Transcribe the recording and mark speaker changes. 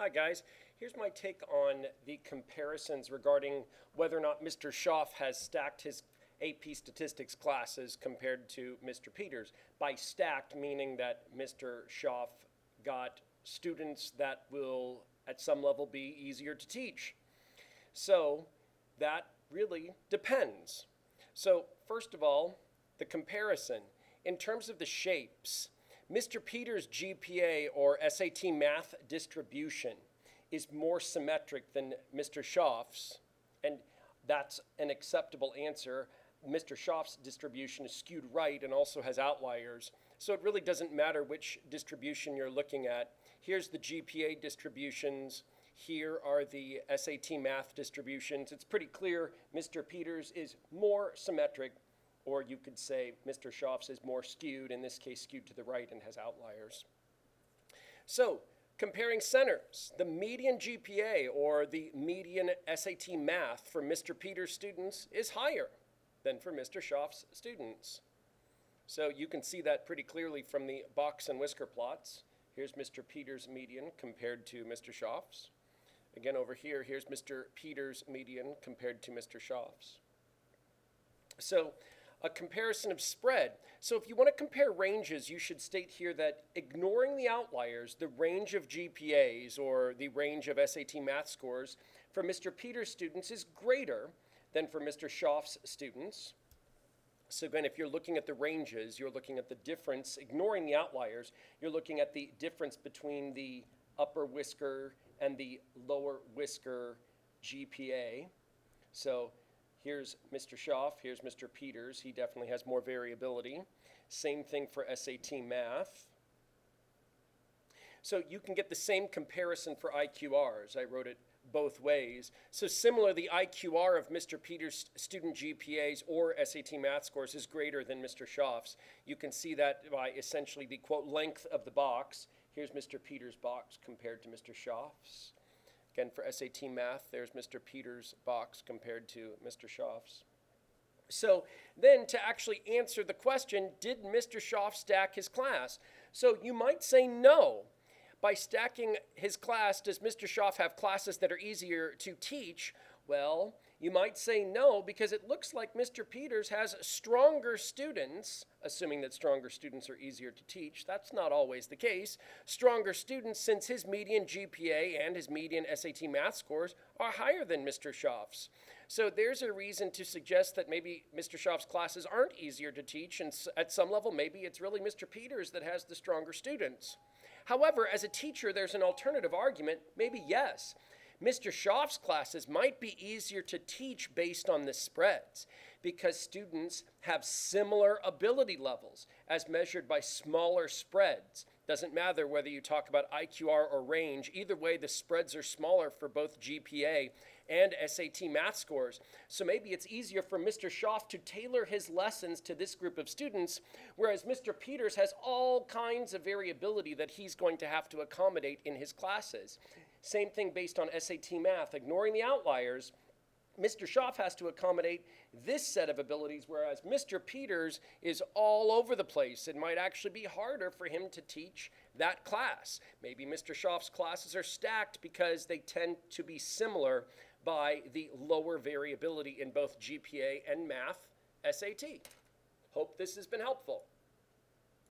Speaker 1: Hi guys, here's my take on the comparisons regarding whether or not Mr. Schaaf has stacked his AP statistics classes compared to Mr. Peters. By stacked, meaning that Mr. Schaaf got students that will at some level be easier to teach. So that really depends. So first of all, the comparison. In terms of the shapes, Mr. Peters' GPA or SAT math distribution is more symmetric than Mr. Schaaf's, and that's an acceptable answer. Mr. Schaaf's distribution is skewed right and also has outliers, so it really doesn't matter which distribution you're looking at. Here's the GPA distributions. Here are the SAT math distributions. It's pretty clear Mr. Peters is more symmetric, or you could say Mr. Schaaf's is more skewed, in this case skewed to the right and has outliers. So, comparing centers, the median GPA or the median SAT math for Mr. Peters' students is higher than for Mr. Schaaf's students. So you can see that pretty clearly from the box and whisker plots. Here's Mr. Peters' median compared to Mr. Schaaf's. Again over here, here's Mr. Peters' median compared to Mr. Schaaf's. So a comparison of spread. So if you want to compare ranges, you should state here that ignoring the outliers, the range of GPAs or the range of SAT math scores for Mr. Peters' students is greater than for Mr. Schaaf's students. So again, if you're looking at the ranges, you're looking at the difference, ignoring the outliers, you're looking at the difference between the upper whisker and the lower whisker GPA. So here's Mr. Schaaf, here's Mr. Peters. He definitely has more variability. Same thing for SAT math. So you can get the same comparison for IQRs. I wrote it both ways. So similar, the IQR of Mr. Peters' student GPAs or SAT math scores is greater than Mr. Schaaf's. You can see that by essentially the, quote, length of the box. Here's Mr. Peters' box compared to Mr. Schaaf's. Again, for SAT math, there's Mr. Peters' box compared to Mr. Schaaf's. So then to actually answer the question, did Mr. Schaaf stack his class? So you might say no. By stacking his class, does Mr. Schaaf have classes that are easier to teach? Well, you might say no, because it looks like Mr. Peters has stronger students, assuming that stronger students are easier to teach. That's not always the case. Stronger students, since his median GPA and his median SAT math scores are higher than Mr. Schaaf's. So there's a reason to suggest that maybe Mr. Schaaf's classes aren't easier to teach, and at some level, maybe it's really Mr. Peters that has the stronger students. However, as a teacher, there's an alternative argument. Maybe yes. Mr. Schaaf's classes might be easier to teach based on the spreads because students have similar ability levels as measured by smaller spreads. Doesn't matter whether you talk about IQR or range. Either way, the spreads are smaller for both GPA and SAT math scores. So maybe it's easier for Mr. Schaaf to tailor his lessons to this group of students, whereas Mr. Peters has all kinds of variability that he's going to have to accommodate in his classes. Same thing based on SAT math. Ignoring the outliers, Mr. Schaaf has to accommodate this set of abilities, whereas Mr. Peters is all over the place. It might actually be harder for him to teach that class. Maybe Mr. Schaaf's classes are stacked because they tend to be similar by the lower variability in both GPA and math SAT. Hope this has been helpful.